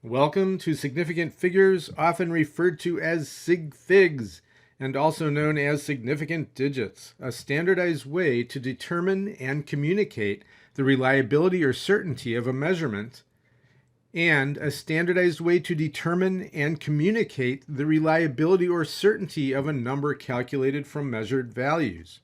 Welcome to significant figures, often referred to as sig figs, and also known as significant digits, a standardized way to determine and communicate the reliability or certainty of a measurement, and a standardized way to determine and communicate the reliability or certainty of a number calculated from measured values.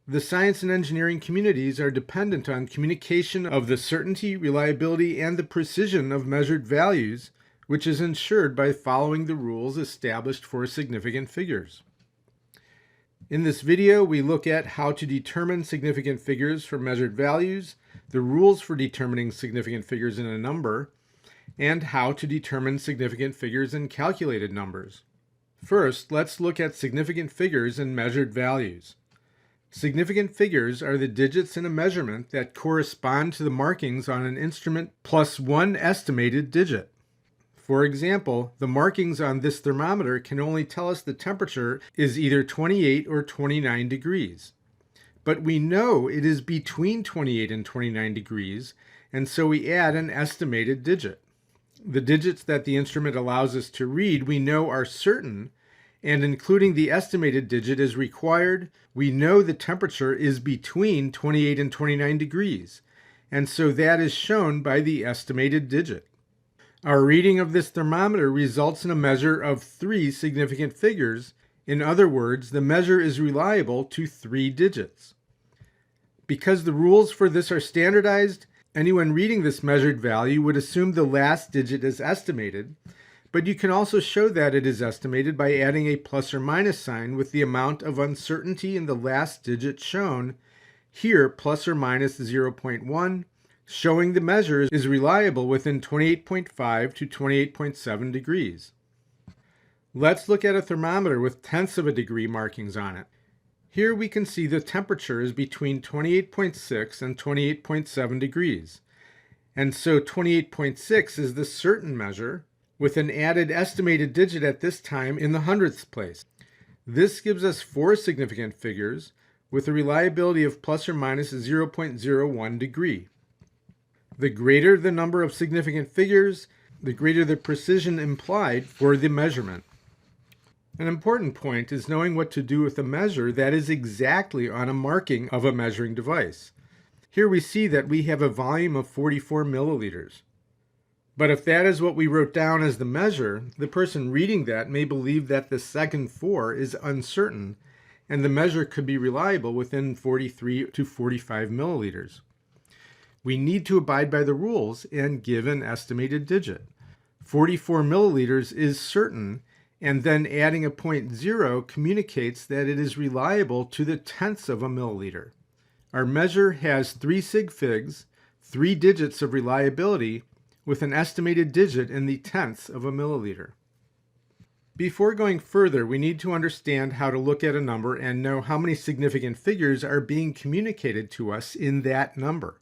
The science and engineering communities are dependent on communication of the certainty, reliability, and the precision of measured values, which is ensured by following the rules established for significant figures. In this video, we look at how to determine significant figures for measured values, the rules for determining significant figures in a number, and how to determine significant figures in calculated numbers. First, let's look at significant figures and measured values. Significant figures are the digits in a measurement that correspond to the markings on an instrument plus one estimated digit. For example, the markings on this thermometer can only tell us the temperature is either 28 or 29 degrees. But we know it is between 28 and 29 degrees, and so we add an estimated digit. The digits that the instrument allows us to read we know are certain, and including the estimated digit is required. We know the temperature is between 28 and 29 degrees, and so that is shown by the estimated digit. Our reading of this thermometer results in a measure of 3 significant figures. In other words, the measure is reliable to 3 digits. Because the rules for this are standardized, anyone reading this measured value would assume the last digit is estimated, but you can also show that it is estimated by adding a plus or minus sign with the amount of uncertainty in the last digit shown, here plus or minus 0.1, showing the measure is reliable within 28.5 to 28.7 degrees. Let's look at a thermometer with tenths of a degree markings on it. Here we can see the temperature is between 28.6 and 28.7 degrees. And so 28.6 is the certain measure, with an added estimated digit at this time in the hundredths place. This gives us 4 significant figures with a reliability of plus or minus 0.01 degree. The greater the number of significant figures, the greater the precision implied for the measurement. An important point is knowing what to do with a measure that is exactly on a marking of a measuring device. Here we see that we have a volume of 44 milliliters. But if that is what we wrote down as the measure, the person reading that may believe that the second 4 is uncertain, and the measure could be reliable within 43 to 45 milliliters. We need to abide by the rules and give an estimated digit. 44 milliliters is certain, and then adding a 0.0 communicates that it is reliable to the tenths of a milliliter. Our measure has 3 sig figs, 3 digits of reliability, with an estimated digit in the tenths of a milliliter. Before going further, we need to understand how to look at a number and know how many significant figures are being communicated to us in that number.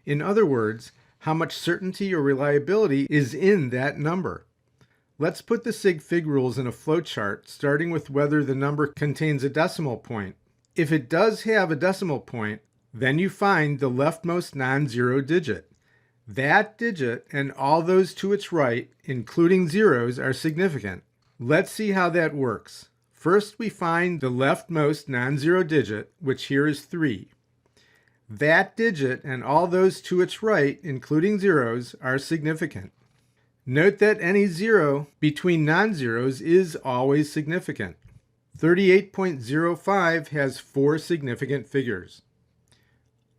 In other words, how much certainty or reliability is in that number. Let's put the sig fig rules in a flowchart, starting with whether the number contains a decimal point. If it does have a decimal point, then you find the leftmost non-zero digit. That digit and all those to its right, including zeros, are significant. Let's see how that works. First, we find the leftmost non-zero digit, which here is 3. That digit and all those to its right, including zeros, are significant. Note that any zero between non-zeros is always significant. 38.05 has 4 significant figures.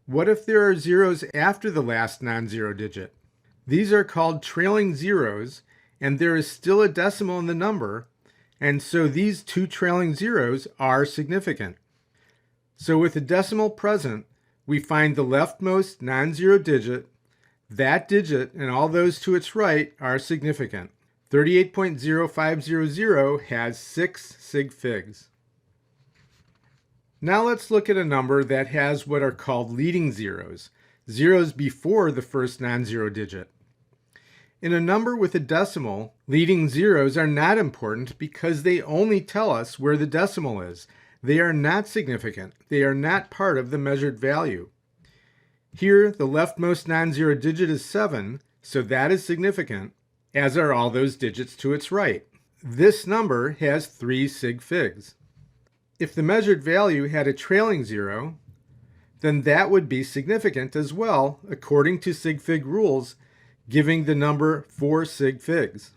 What if there are zeros after the last non-zero digit? These are called trailing zeros, and there is still a decimal in the number, and so these 2 trailing zeros are significant. So with a decimal present, we find the leftmost non-zero digit, that digit, and all those to its right are significant. 38.0500 has 6 sig figs. Now let's look at a number that has what are called leading zeros, zeros before the first non-zero digit. In a number with a decimal, leading zeros are not important because they only tell us where the decimal is. They are not significant. They are not part of the measured value. Here, the leftmost non-zero digit is 7, So that is significant, as are all those digits to its right. This number has 3 sig figs. If the measured value had a trailing zero, then that would be significant as well, according to sig fig rules, giving the number 4 sig figs.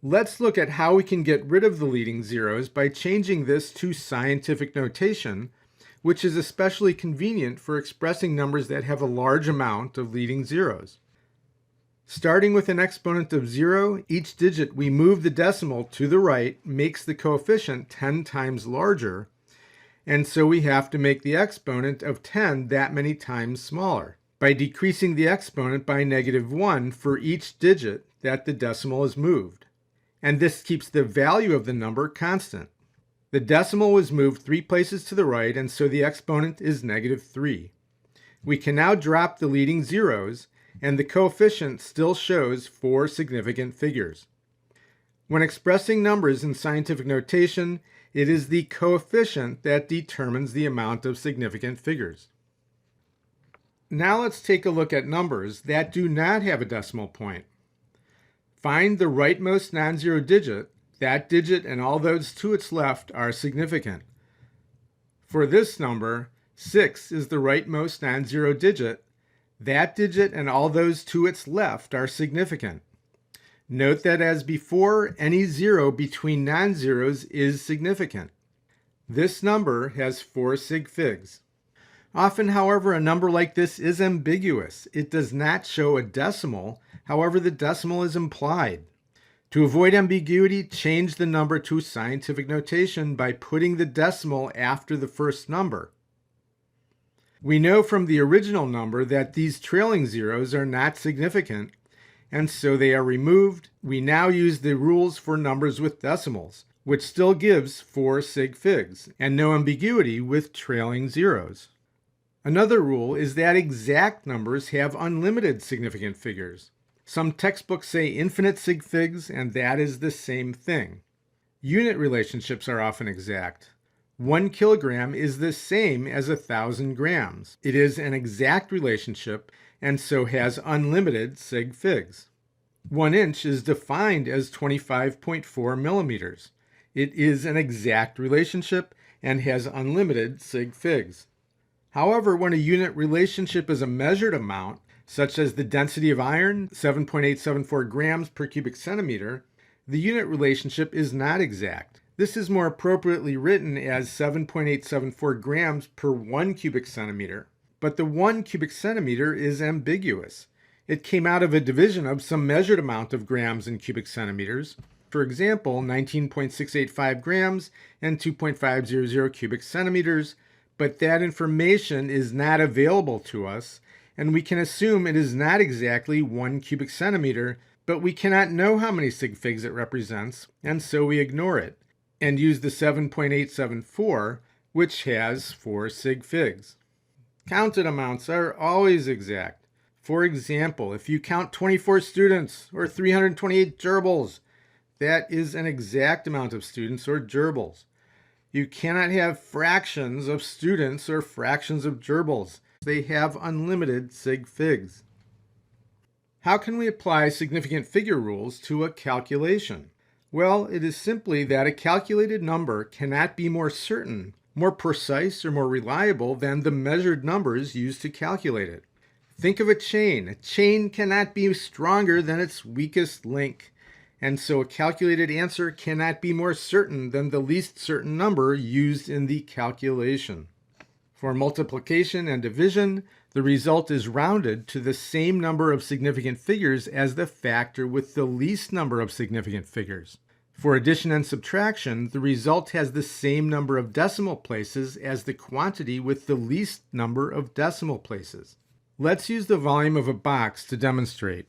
Let's look at how we can get rid of the leading zeros by changing this to scientific notation, which is especially convenient for expressing numbers that have a large amount of leading zeros. Starting with an exponent of 0, each digit we move the decimal to the right makes the coefficient 10 times larger, and so we have to make the exponent of 10 that many times smaller by decreasing the exponent by -1 for each digit that the decimal is moved. And this keeps the value of the number constant. The decimal was moved 3 places to the right, and so the exponent is -3. We can now drop the leading zeros, and the coefficient still shows 4 significant figures. When expressing numbers in scientific notation, it is the coefficient that determines the amount of significant figures. Now let's take a look at numbers that do not have a decimal point. Find the rightmost non-zero digit. That digit and all those to its left are significant. For this number, 6 is the rightmost non-zero digit. That digit and all those to its left are significant. Note that as before, any zero between non-zeros is significant. This number has 4 sig figs. Often, however, a number like this is ambiguous. It does not show a decimal, however, the decimal is implied. To avoid ambiguity, change the number to scientific notation by putting the decimal after the first number. We know from the original number that these trailing zeros are not significant, and so they are removed. We now use the rules for numbers with decimals, which still gives 4 sig figs, and no ambiguity with trailing zeros. Another rule is that exact numbers have unlimited significant figures. Some textbooks say infinite sig figs, and that is the same thing. Unit relationships are often exact. 1 kilogram is the same as 1,000 grams. It is an exact relationship and so has unlimited sig figs. 1 inch is defined as 25.4 millimeters. It is an exact relationship and has unlimited sig figs. However, when a unit relationship is a measured amount, such as the density of iron, 7.874 grams per cubic centimeter, the unit relationship is not exact. This is more appropriately written as 7.874 grams per 1 cubic centimeter. But the 1 cubic centimeter is ambiguous. It came out of a division of some measured amount of grams in cubic centimeters. For example, 19.685 grams and 2.500 cubic centimeters, but that information is not available to us, and we can assume it is not exactly 1 cubic centimeter, but we cannot know how many sig figs it represents, and so we ignore it, and use the 7.874, which has 4 sig figs. Counted amounts are always exact. For example, if you count 24 students or 328 gerbils, that is an exact amount of students or gerbils. You cannot have fractions of students or fractions of gerbils. They have unlimited sig figs. How can we apply significant figure rules to a calculation? Well, it is simply that a calculated number cannot be more certain, more precise, or more reliable than the measured numbers used to calculate it. Think of a chain. A chain cannot be stronger than its weakest link. And so a calculated answer cannot be more certain than the least certain number used in the calculation. For multiplication and division, the result is rounded to the same number of significant figures as the factor with the least number of significant figures. For addition and subtraction, the result has the same number of decimal places as the quantity with the least number of decimal places. Let's use the volume of a box to demonstrate.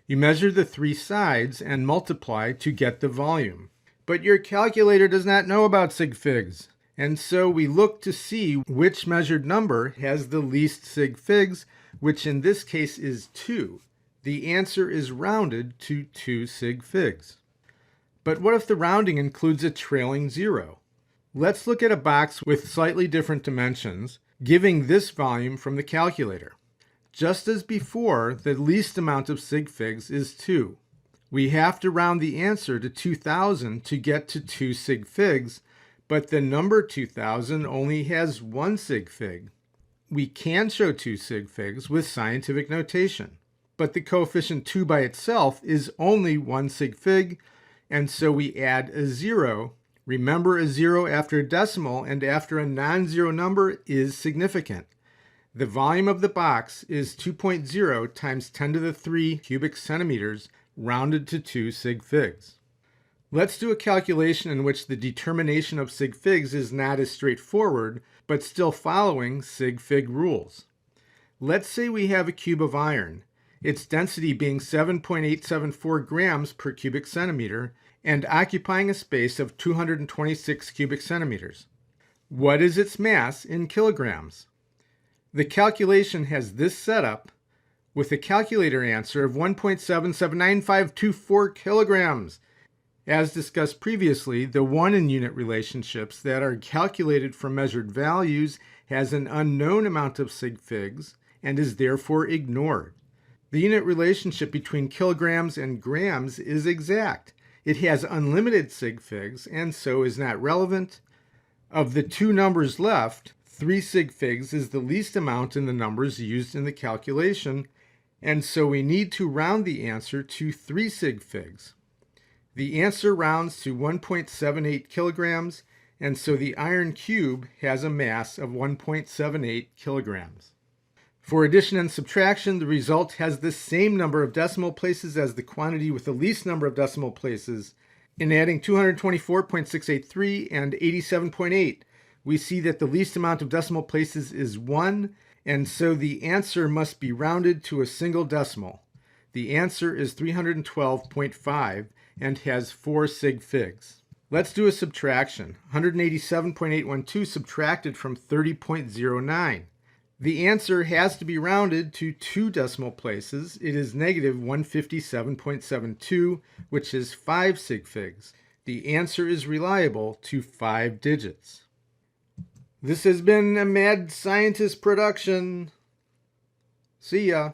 You measure the 3 sides and multiply to get the volume. But your calculator does not know about sig figs, and so we look to see which measured number has the least sig figs, which in this case is 2. The answer is rounded to 2 sig figs. But what if the rounding includes a trailing zero? Let's look at a box with slightly different dimensions, giving this volume from the calculator. Just as before, the least amount of sig figs is 2. We have to round the answer to 2,000 to get to 2 sig figs, but the number 2,000 only has 1 sig fig. We can show 2 sig figs with scientific notation, but the coefficient 2 by itself is only 1 sig fig, and so we add a 0. Remember, a 0 after a decimal and after a non-zero number is significant. The volume of the box is 2.0 times 10 to the 3 cubic centimeters, rounded to 2 sig figs. Let's do a calculation in which the determination of sig figs is not as straightforward, but still following sig fig rules. Let's say we have a cube of iron, its density being 7.874 grams per cubic centimeter, and occupying a space of 226 cubic centimeters. What is its mass in kilograms? The calculation has this setup with a calculator answer of 1.779524 kilograms. As discussed previously, the 1 in unit relationships that are calculated from measured values has an unknown amount of sig figs and is therefore ignored. The unit relationship between kilograms and grams is exact. It has unlimited sig figs and so is not relevant. Of the 2 numbers left, 3 sig figs is the least amount in the numbers used in the calculation, and so we need to round the answer to 3 sig figs. The answer rounds to 1.78 kilograms, and so the iron cube has a mass of 1.78 kilograms. For addition and subtraction, the result has the same number of decimal places as the quantity with the least number of decimal places. In adding 224.683 and 87.8, we see that the least amount of decimal places is 1, and so the answer must be rounded to a single decimal. The answer is 312.5 and has 4 sig figs. Let's do a subtraction. 187.812 subtracted from 30.09. The answer has to be rounded to 2 decimal places. It is negative 157.72, which is 5 sig figs. The answer is reliable to 5 digits. This has been a Mad Scientist production. See ya.